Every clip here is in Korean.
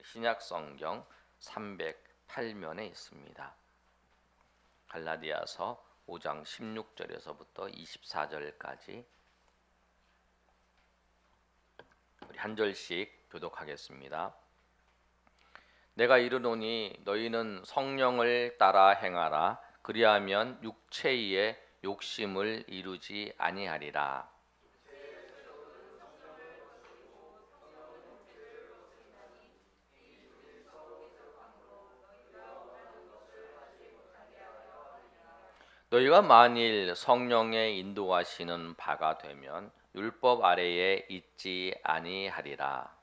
신약 성경 308면에 있습니다. 갈라디아서 5장 16절에서부터 24절까지 우리 한 절씩 교독하겠습니다. 내가 이르노니 너희는 성령을 따라 행하라. 그리하면 육체의 욕심을 이루지 아니하리라. 너희가 만일 성령의 인도하시는 바가 되면 율법 아래에 있지 아니하리라.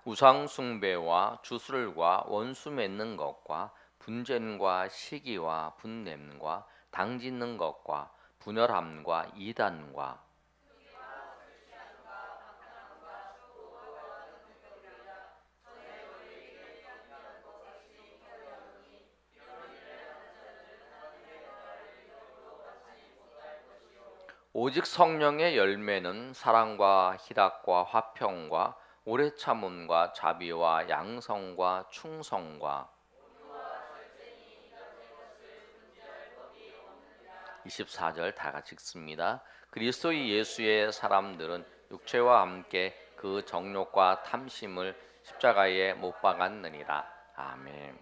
우상 숭배와 주술과 원수 맺는 것과 분쟁과 시기와 분냄과 당짓는 것과 분열함과 이단과 오직 성령의 열매는 사랑과 희락과 화평과 오래 참음과 자비와 양성과 충성과 24절 다 같이 읽습니다. 그리스도 예수의 사람들은 육체와 함께 그 정욕과 탐심을 십자가에 못 박았느니라. 아멘.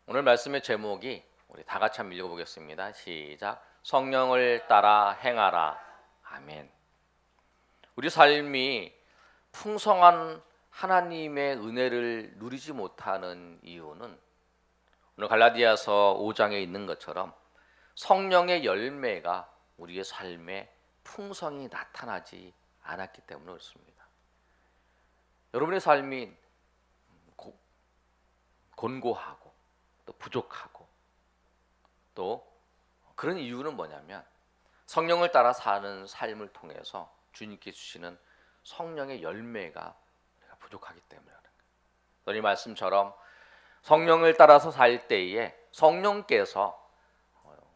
오늘 말씀의 제목이 우리 다 같이 한번 읽어보겠습니다. 시작. 성령을 따라 행하라. 아멘. 우리 삶이 풍성한 하나님의 은혜를 누리지 못하는 이유는 오늘 갈라디아서 5장에 있는 것처럼 성령의 열매가 우리의 삶에 풍성히 나타나지 않았기 때문에 그렇습니다. 여러분의 삶이 곤고하고 또 부족하고 또 그런 이유는 뭐냐면 성령을 따라 사는 삶을 통해서 주님께 주시는 성령의 열매가 우리가 부족하기 때문에 그런 거예요. 이 말씀처럼 성령을 따라서 살 때에 성령께서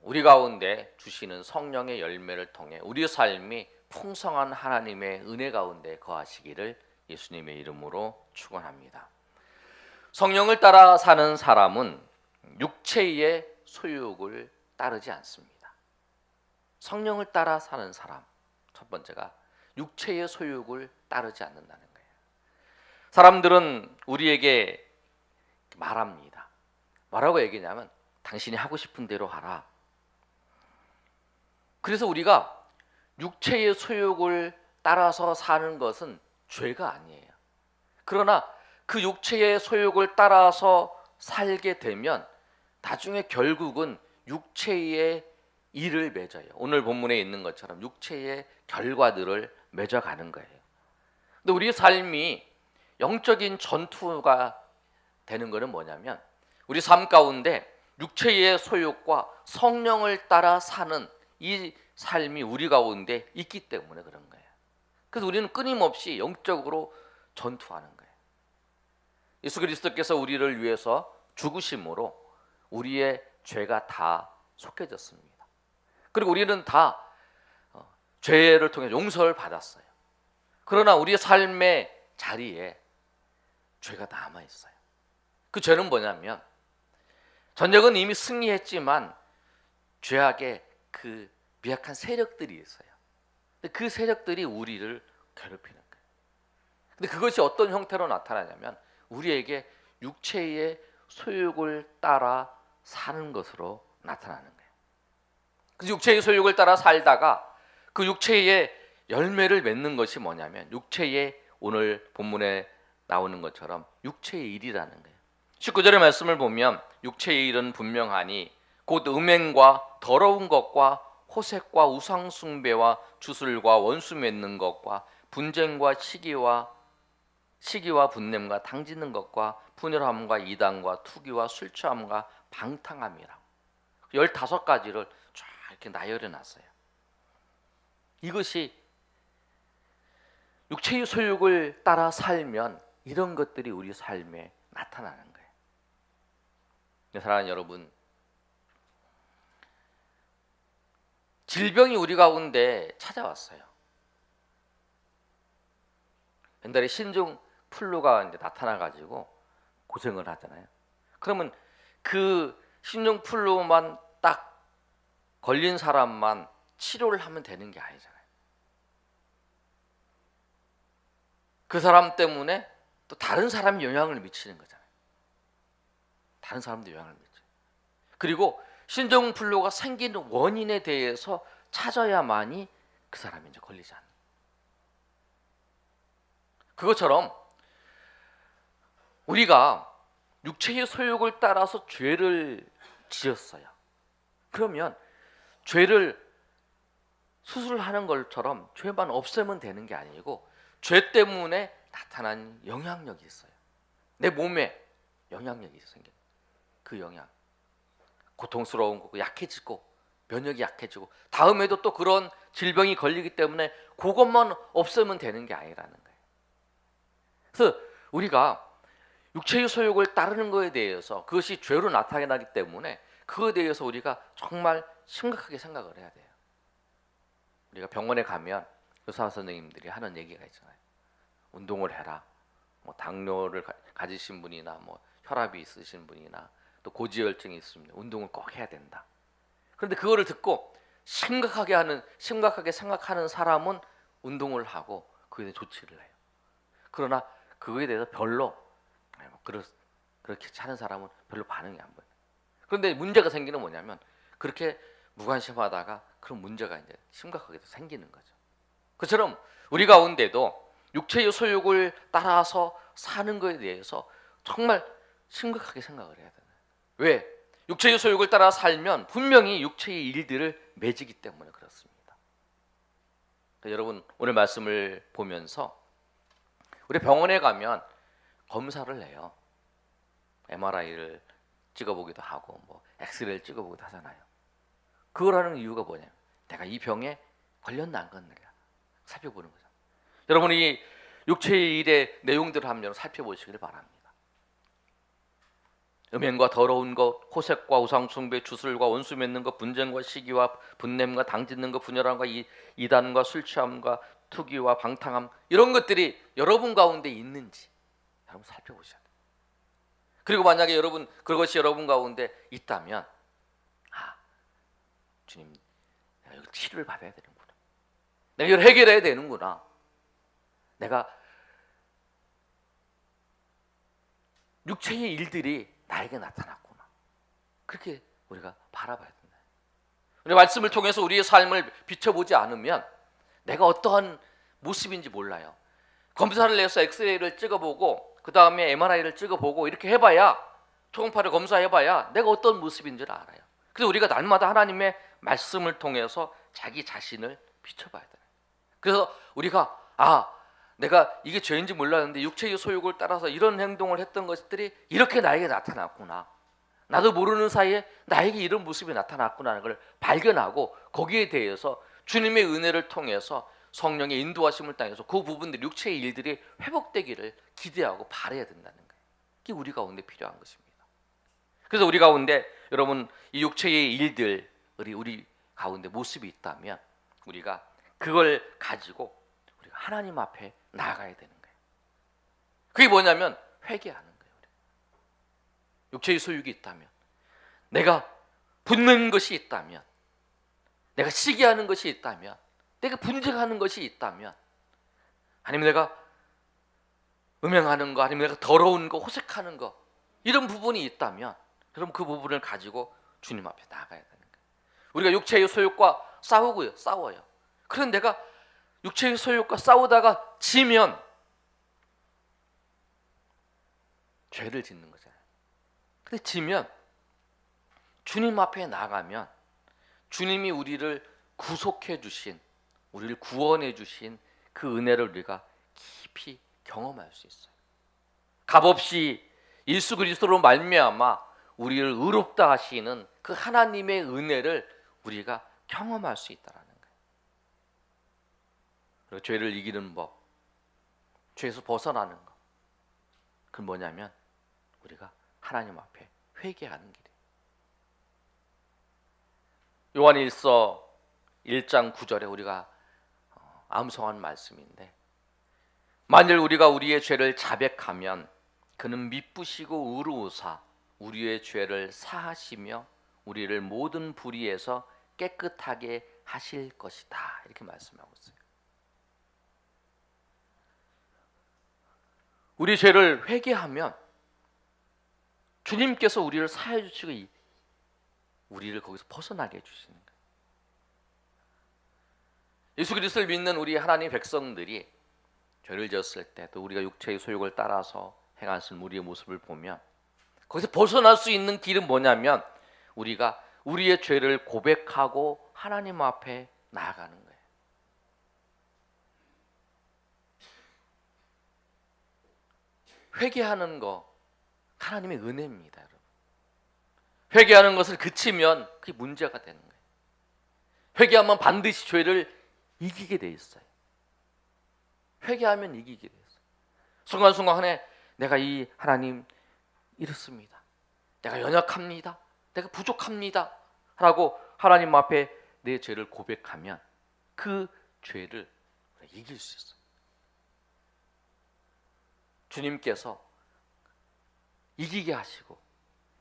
우리 가운데 주시는 성령의 열매를 통해 우리의 삶이 풍성한 하나님의 은혜 가운데 거하시기를 예수님의 이름으로 축원합니다. 성령을 따라 사는 사람은 육체의 소욕을 따르지 않습니다. 성령을 따라 사는 사람, 첫 번째가 육체의 소욕을 따르지 않는다는 거예요. 사람들은 우리에게 말합니다. 뭐라고 얘기냐면 당신이 하고 싶은 대로 하라. 그래서 우리가 육체의 소욕을 따라서 사는 것은 죄가 아니에요. 그러나 그 육체의 소욕을 따라서 살게 되면 나중에 결국은 육체의 일을 맺어요. 오늘 본문에 있는 것처럼 육체의 결과들을 맺어가는 거예요. 근데 우리 삶이 영적인 전투가 되는 것은 뭐냐면 우리 삶 가운데 육체의 소욕과 성령을 따라 사는 이 삶이 우리 가운데 있기 때문에 그런 거예요. 그래서 우리는 끊임없이 영적으로 전투하는 거예요. 예수 그리스도께서 우리를 위해서 죽으심으로 우리의 죄가 다 속해졌습니다. 그리고 우리는 다 죄를 통해 용서를 받았어요. 그러나 우리의 삶의 자리에 죄가 남아 있어요. 그 죄는 뭐냐면 전쟁은 이미 승리했지만 죄악의 그 미약한 세력들이 있어요. 근데 그 세력들이 우리를 괴롭히는 거예요. 근데 그것이 어떤 형태로 나타나냐면 우리에게 육체의 소욕을 따라 사는 것으로 나타나는 거예요. 그 육체의 소욕을 따라 살다가 그 육체의 열매를 맺는 것이 뭐냐면 육체의 오늘 본문에 나오는 것처럼 육체의 일이라는 거예요. 19절의 말씀을 보면 육체의 일은 분명하니 곧 음행과 더러운 것과 호색과 우상 숭배와 주술과 원수 맺는 것과 분쟁과 시기와 분냄과 당짓는 것과 분열함과 이단과 투기와 술 취함과 방탕함이라고 15가지를 쫙 이렇게 나열해 놨어요. 이것이 육체의 소욕을 따라 살면 이런 것들이 우리 삶에 나타나는 거예요. 사랑하는 여러분, 질병이 우리 가운데 찾아왔어요. 옛날에 신종플루가 이제 나타나가지고 고생을 하잖아요. 그러면 그 신종플루만 딱 걸린 사람만 치료를 하면 되는 게 아니잖아요. 그 사람 때문에 또 다른 사람이 영향을 미치는 거잖아요. 다른 사람도 영향을 미쳐요. 그리고 신종플루가 생기는 원인에 대해서 찾아야만이 그 사람이 이제 걸리지 않는. 그것처럼 우리가 육체의 소욕을 따라서 죄를 지었어요. 그러면 죄를 수술하는 것처럼 죄만 없애면 되는 게 아니고 죄 때문에 나타난 영향력이 있어요. 내 몸에 영향력이 생겨요. 그 영향, 고통스러운 거고 약해지고 면역이 약해지고 다음에도 또 그런 질병이 걸리기 때문에 그것만 없애면 되는 게 아니라는 거예요. 그래서 우리가 육체의 소욕을 따르는 것에 대해서 그것이 죄로 나타나기 때문에 그거에 대해서 우리가 정말 심각하게 생각을 해야 돼요. 우리가 병원에 가면 의사 선생님들이 하는 얘기가 있잖아요. 운동을 해라. 뭐 당뇨를 가지신 분이나 뭐 혈압이 있으신 분이나 또 고지혈증이 있으면 운동을 꼭 해야 된다. 그런데 그거를 듣고 심각하게 생각하는 사람은 운동을 하고 그에 대해 조치를 해요. 그러나 그거에 대해서 별로 그렇게 하는 사람은 별로 반응이 안 보여요. 그런데 문제가 생기는 뭐냐면 그렇게 무관심하다가 그런 문제가 이제 심각하게 생기는 거죠. 그처럼 우리 가운데도 육체의 소욕을 따라서 사는 것에 대해서 정말 심각하게 생각을 해야 되나요? 왜? 육체의 소욕을 따라 살면 분명히 육체의 일들을 맺기 때문에 그렇습니다. 그러니까 여러분 오늘 말씀을 보면서 우리 병원에 가면 검사를 해요. MRI를 찍어보기도 하고 뭐 엑스레이를 찍어보기도 하잖아요. 그걸 하는 이유가 뭐냐면 내가 이 병에 걸렸나 안 걸렸나 살펴보는 거죠. 여러분이 육체의 일의 내용들을 한번 살펴보시길 바랍니다. 음행과 더러운 것, 호색과 우상숭배, 주술과 원수 맺는 것, 분쟁과 시기와 분냄과 당짓는 것, 분열함과 이단과 술 취함과 투기와 방탕함 이런 것들이 여러분 가운데 있는지 여러분 살펴보셔야 돼요. 그리고 만약에 그것이 여러분 가운데 있다면 주님 내가 이걸 치료를 받아야 되는구나. 내가 이걸 해결해야 되는구나. 내가 육체의 일들이 나에게 나타났구나. 그렇게 우리가 바라봐야 된다. 우리 말씀을 통해서 우리의 삶을 비춰보지 않으면 내가 어떠한 모습인지 몰라요. 검사를 내서 엑스레이를 찍어보고 그 다음에 MRI를 찍어보고 이렇게 해봐야 초음파를 검사해봐야 내가 어떤 모습인지를 알아요. 그래서 우리가 날마다 하나님의 말씀을 통해서 자기 자신을 비춰봐야 돼요. 그래서 우리가 내가 이게 죄인지 몰랐는데 육체의 소욕을 따라서 이런 행동을 했던 것들이 이렇게 나에게 나타났구나. 나도 모르는 사이에 나에게 이런 모습이 나타났구나는 걸 발견하고 거기에 대해서 주님의 은혜를 통해서 성령의 인도하심을 당해서 그 부분들 육체의 일들이 회복되기를 기대하고 바라야 된다는 거예요. 이게 우리 가운데 필요한 것입니다. 그래서 우리 가운데 여러분 이 육체의 일들이 우리 가운데 모습이 있다면 우리가 그걸 가지고 우리가 하나님 앞에 나아가야 되는 거예요. 그게 뭐냐면 회개하는 거예요. 육체의 소욕이 있다면, 내가 붙는 것이 있다면, 내가 시기하는 것이 있다면, 내가 분쟁하는 것이 있다면, 아니면 내가 음행하는 거, 아니면 내가 더러운 거, 호색하는 거 이런 부분이 있다면 그럼 그 부분을 가지고 주님 앞에 나가야 되는 거예요. 우리가 육체의 소욕과 싸워요. 그런데 내가 육체의 소욕과 싸우다가 지면 죄를 짓는 거잖아요. 근데 지면 주님 앞에 나가면 주님이 우리를 구속해 주신, 우리를 구원해 주신 그 은혜를 우리가 깊이 경험할 수 있어요. 값없이 예수 그리스도로 말미암아 우리를 의롭다 하시는 그 하나님의 은혜를 우리가 경험할 수 있다라는 거예요. 그리고 죄를 이기는 법, 죄에서 벗어나는 것, 그건 뭐냐면 우리가 하나님 앞에 회개하는 길이에요. 요한일서 1장 9절에 우리가 암송한 말씀인데, 만일 우리가 우리의 죄를 자백하면 그는 미쁘시고 의로우사 우리의 죄를 사하시며 우리를 모든 불의에서 깨끗하게 하실 것이다, 이렇게 말씀하고 있어요. 우리 죄를 회개하면 주님께서 우리를 사해 주시고 우리를 거기서 벗어나게 해주시는 거예요. 예수 그리스도를 믿는 우리 하나님 백성들이 죄를 지었을 때, 또 우리가 육체의 소욕을 따라서 행하신 우리의 모습을 보면 거기서 벗어날 수 있는 길은 뭐냐면, 우리가 우리의 죄를 고백하고 하나님 앞에 나아가는 거예요. 회개하는 거 하나님의 은혜입니다, 여러분. 회개하는 것을 그치면 그게 문제가 되는 거예요. 회개하면 반드시 죄를 이기게 돼 있어요. 회개하면 이기게 돼 있어요. 순간순간에 내가 이 하나님 이렇습니다, 내가 연약합니다, 내가 부족합니다 라고 하나님 앞에 내 죄를 고백하면 그 죄를 이길 수 있어요. 주님께서 이기게 하시고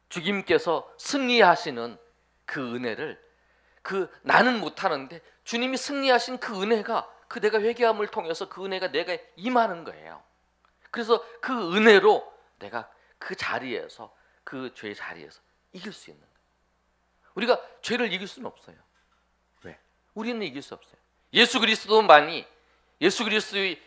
주님께서 승리하시는 그 은혜를, 나는 못하는데 주님이 승리하신 그 은혜가, 그 내가 회개함을 통해서 그 은혜가 내가 임하는 거예요. 그래서 그 은혜로 내가 그 자리에서, 그 죄의 자리에서 이길 수 있는 거예요. 우리가 죄를 이길 수는 없어요. 왜? 우리는 이길 수 없어요. 예수 그리스도만이, 예수 그리스도의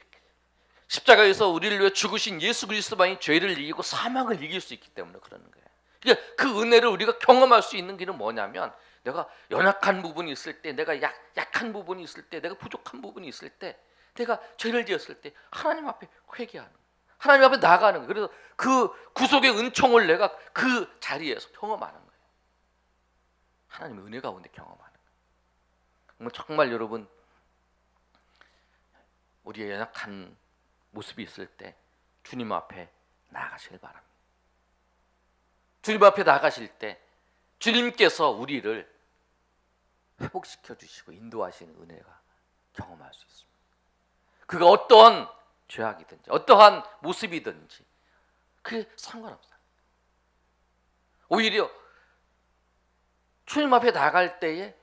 십자가에서 우리를 위해 죽으신 예수 그리스도만이 죄를 이기고 사망을 이길 수 있기 때문에 그러는 거예요. 그러니까 그 은혜를 우리가 경험할 수 있는 길은 뭐냐면, 내가 연약한 부분이 있을 때, 내가 약한 부분이 있을 때, 내가 부족한 부분이 있을 때, 내가 죄를 지었을 때 하나님 앞에 회개하는 거예요. 하나님 앞에 나가는 거예요. 그래서 그 구속의 은총을 내가 그 자리에서 경험하는 거예요. 하나님의 은혜 가운데 경험하는 거예요. 정말 여러분, 우리의 연약한 모습이 있을 때 주님 앞에 나아가시길 바랍니다. 주님 앞에 나가실 때 주님께서 우리를 회복시켜 주시고 인도하시는 은혜가 경험할 수 있습니다. 그가 어떠한 죄악이든지 어떠한 모습이든지 그게 상관없어요. 오히려 주님 앞에 나갈 때에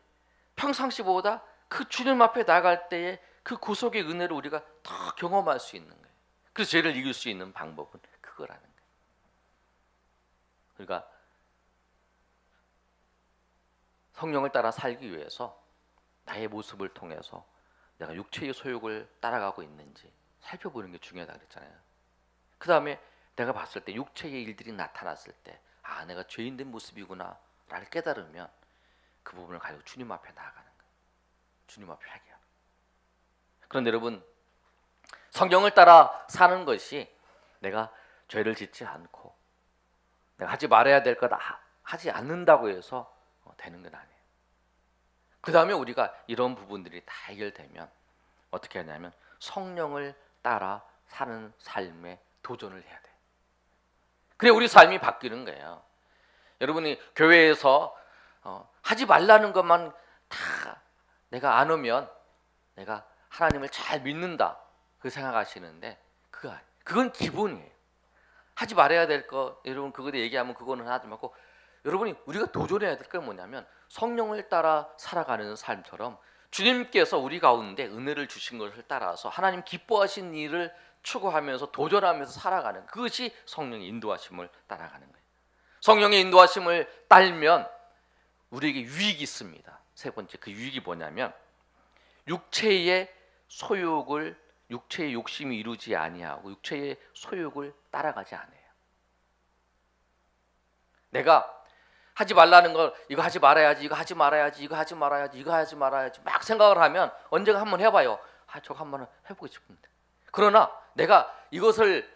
평상시보다 그 주님 앞에 나갈 때에 그 구속의 은혜를 우리가 더 경험할 수 있는 거예요. 그래서 죄를 이길 수 있는 방법은 그거라는 거예요. 그러니까 성령을 따라 살기 위해서 나의 모습을 통해서 내가 육체의 소욕을 따라가고 있는지 살펴보는 게 중요하다 그랬잖아요. 그 다음에 내가 봤을 때 육체의 일들이 나타났을 때, 아, 내가 죄인된 모습이구나 라를 깨달으면 그 부분을 가지고 주님 앞에 나아가는 거예요. 주님 앞에 회개하는 거예요. 그런데 여러분, 성경을 따라 사는 것이 내가 죄를 짓지 않고 내가 하지 말아야 될 것 하지 않는다고 해서 되는 건 아니에요. 그 다음에 우리가 이런 부분들이 다 해결되면 어떻게 하냐면 성령을 따라 사는 삶에 도전을 해야 돼요. 그래 우리 삶이 바뀌는 거예요. 여러분이 교회에서 하지 말라는 것만 다 내가 안 하면 내가 하나님을 잘 믿는다 그 생각하시는데 그건 기본이에요. 하지 말아야 될 거, 여러분 그거 얘기하면 그거는 하지 말고, 여러분이 우리가 도전해야 될 건 뭐냐면 성령을 따라 살아가는 삶처럼 주님께서 우리 가운데 은혜를 주신 것을 따라서 하나님 기뻐하신 일을 추구하면서 도전하면서 살아가는, 그것이 성령의 인도하심을 따라가는 거예요. 성령의 인도하심을 따르면 우리에게 유익이 있습니다. 세 번째, 그 유익이 뭐냐면 육체의 욕심이 이루지 아니하고 육체의 소욕을 따라가지 않아요. 내가 하지 말라는 걸, 이거 하지 말아야지, 이거 하지 말아야지, 이거 하지 말아야지, 이거 하지 말아야지 막 생각을 하면 언젠가 한번 해봐요. 저거 한번 해보고 싶은데. 그러나 내가 이것을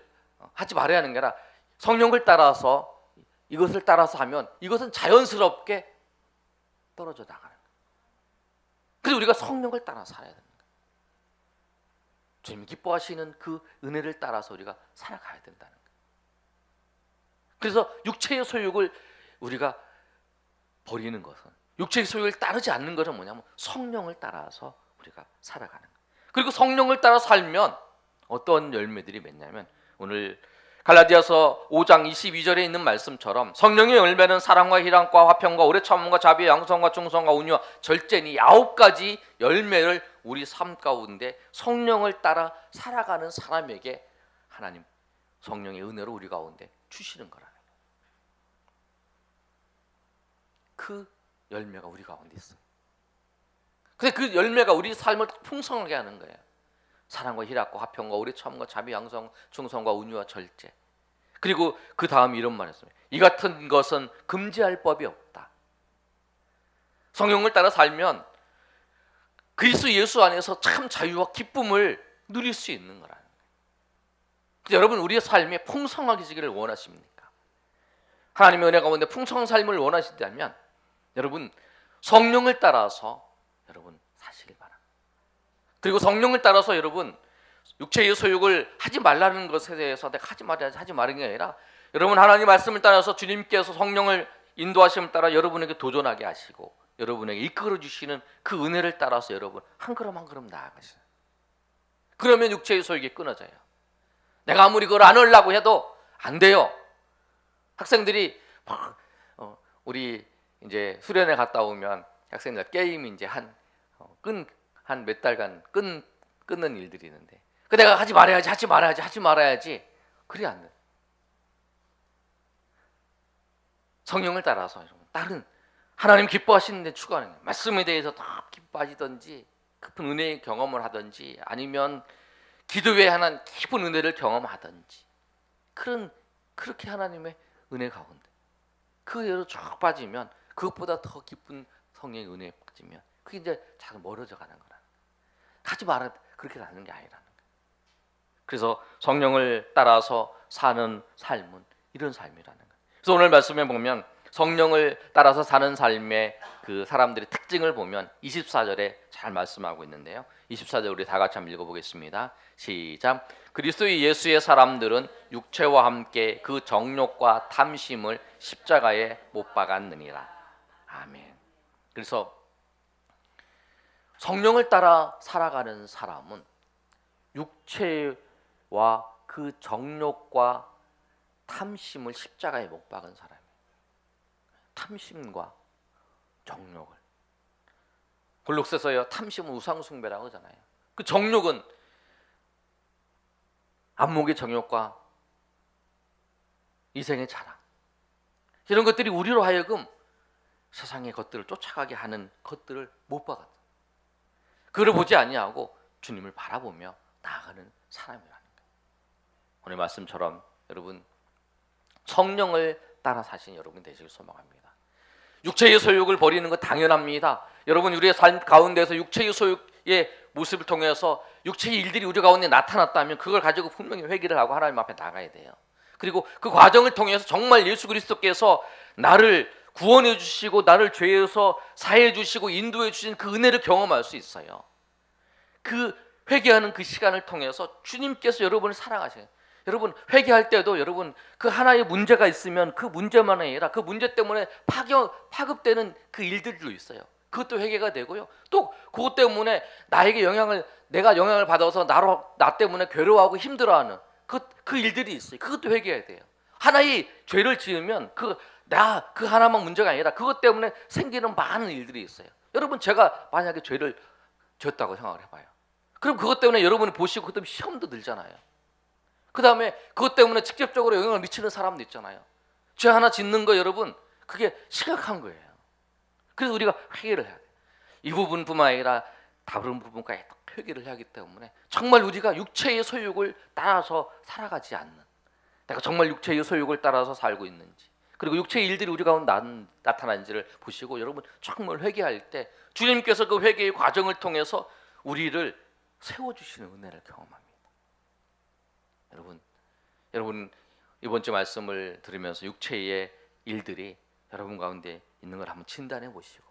하지 말아야 하는 게 아니라 성령을 따라서 이것을 따라서 하면 이것은 자연스럽게 떨어져 나가는 거예요. 그래서 우리가 성령을 따라 살아야 됩니다. 주님 기뻐하시는 그 은혜를 따라서 우리가 살아가야 된다는 거예요. 그래서 육체의 소욕을 우리가 버리는 것은 육체의 소욕을 따르지 않는 것은 뭐냐면 성령을 따라서 우리가 살아가는 거예요. 그리고 성령을 따라 살면 어떤 열매들이 맺냐면 오늘 갈라디아서 5장 22절에 있는 말씀처럼 성령의 열매는 사랑과 희락과 화평과 오래 참음과 자비와 양성과 충성과 온유와 절제니 9가지 열매를 우리 삶 가운데 성령을 따라 살아가는 사람에게 하나님 성령의 은혜로 우리 가운데 주시는 거라는 거예요. 그 열매가 우리 가운데 있어요. 근데 그 열매가 우리 삶을 풍성하게 하는 거예요. 사랑과 희락과 화평과 오래 참음과 자비 양성 충성과 온유와 절제. 그리고 그 다음 이런 말 했습니다. 이 같은 것은 금지할 법이 없다. 성령을 따라 살면 그리스도 예수 안에서 참 자유와 기쁨을 누릴 수 있는 거라는 거예요. 여러분 우리의 삶이 풍성하기를 원하십니까? 하나님의 은혜 가운데 풍성한 삶을 원하신다면 여러분 성령을 따라서 여러분 사시길 바랍니다. 그리고 성령을 따라서 여러분 육체의 소욕을 하지 말라는 것에 대해서 내가 하지 말은 게 아니라 여러분 하나님 말씀을 따라서 주님께서 성령을 인도하심을 따라 여러분에게 도전하게 하시고 여러분에게 이끌어 주시는 그 은혜를 따라서 여러분 한 걸음 한 걸음 나아가세요. 그러면 육체의 소욕이 끊어져요. 내가 아무리 그걸 안 하려고 해도 안 돼요. 학생들이 막 우리 이제 수련회 갔다 오면 학생들 게임 이제 한 몇 달간 끊는 일들이 있는데 그 내가 하지 말아야지 그래 안 돼. 성령을 따라서 다른 하나님 기뻐하시는 데 추구하는 거예요. 말씀에 대해서 더 기뻐하시든지 깊은 은혜의 경험을 하든지 아니면 기도에 하는 깊은 은혜를 경험하든지 그렇게 하나님의 은혜 가운데 그 예로 쭉 빠지면 그것보다 더 깊은 성령의 은혜에 빠지면 그게 이제 자꾸 멀어져 가는 거라. 가지 말아 그렇게 가는 게 아니라는 거예요. 그래서 성령을 따라서 사는 삶은 이런 삶이라는 거예요. 그래서 오늘 말씀에 보면 성령을 따라서 사는 삶의 그 사람들의 특징을 보면 24절에 잘 말씀하고 있는데요. 24절 우리 다 같이 한번 읽어보겠습니다. 시작. 그리스도 예수의 사람들은 육체와 함께 그 정욕과 탐심을 십자가에 못 박았느니라. 아멘. 그래서 성령을 따라 살아가는 사람은 육체와 그 정욕과 탐심을 십자가에 못 박은 사람이에요. 탐심과 정욕을 골록새서요 탐심은 우상숭배라고 하잖아요. 그 정욕은 안목의 정욕과 이생의 자랑 이런 것들이 우리로 하여금 세상의 것들을 쫓아가게 하는 것들을 못 박았다. 그를 보지 아니하고 주님을 바라보며 나아가는 사람이라는 거예요. 오늘 말씀처럼 여러분 성령을 따라 사신 여러분 되시길 소망합니다. 육체의 소욕을 버리는 건 당연합니다. 여러분 우리의 삶 가운데서 육체의 소욕의 모습을 통해서 육체의 일들이 우리 가운데 나타났다면 그걸 가지고 분명히 회개를 하고 하나님 앞에 나가야 돼요. 그리고 그 과정을 통해서 정말 예수 그리스도께서 나를 구원해 주시고 나를 죄에서 사해 주시고 인도해 주신 그 은혜를 경험할 수 있어요. 그 회개하는 그 시간을 통해서 주님께서 여러분을 사랑하셔요. 여러분 회개할 때도 여러분 그 하나의 문제가 있으면 그 문제만 아니라 그 문제 때문에 파급되는 그 일들도 있어요. 그것도 회개가 되고요. 또 그것 때문에 내가 영향을 받아서 나 때문에 괴로워하고 힘들어하는 그 일들이 있어요. 그것도 회개해야 돼요. 하나의 죄를 지으면 그 하나만 문제가 아니라 그것 때문에 생기는 많은 일들이 있어요. 여러분 제가 만약에 죄를 지었다고 생각을 해봐요. 그럼 그것 때문에 여러분이 보시고 그다음에 시험도 들잖아요. 그 다음에 그것 때문에 직접적으로 영향을 미치는 사람도 있잖아요. 죄 하나 짓는 거 여러분 그게 심각한 거예요. 그래서 우리가 회개를 해야 돼요. 이 부분뿐만 아니라 다른 부분까지 회개를 해야 하기 때문에 정말 우리가 육체의 소욕을 따라서 살아가지 않는 내가 정말 육체의 소욕을 따라서 살고 있는지 그리고 육체의 일들이 우리 가운데 나타나는지를 보시고 여러분 정말 회개할 때 주님께서 그 회개의 과정을 통해서 우리를 세워주시는 은혜를 경험합니다. 여러분 이번 주 말씀을 들으면서 육체의 일들이 여러분 가운데 있는 걸 한번 진단해 보시고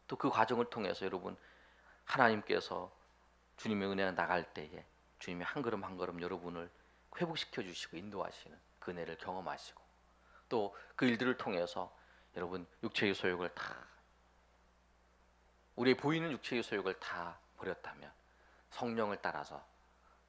또 그 과정을 통해서 여러분 하나님께서 주님의 은혜가 나갈 때에 주님이 한 걸음 한 걸음 여러분을 회복시켜 주시고 인도하시는 그 은혜를 경험하시고 또 그 일들을 통해서 여러분 육체의 소욕을 다 우리의 보이는 육체의 소욕을 다 버렸다면 성령을 따라서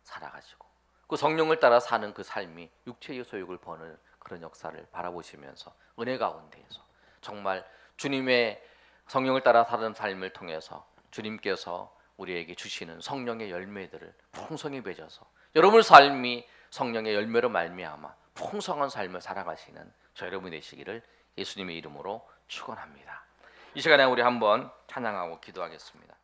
살아가지고 그 성령을 따라 사는 그 삶이 육체의 소욕을 버는 그런 역사를 바라보시면서 은혜 가운데에서 정말 주님의 성령을 따라 사는 삶을 통해서 주님께서 우리에게 주시는 성령의 열매들을 풍성히 맺어서 여러분의 삶이 성령의 열매로 말미암아 풍성한 삶을 살아가시는 저 여러분 되시기를 예수님의 이름으로 축원합니다. 이 시간에 우리 한번 찬양하고 기도하겠습니다.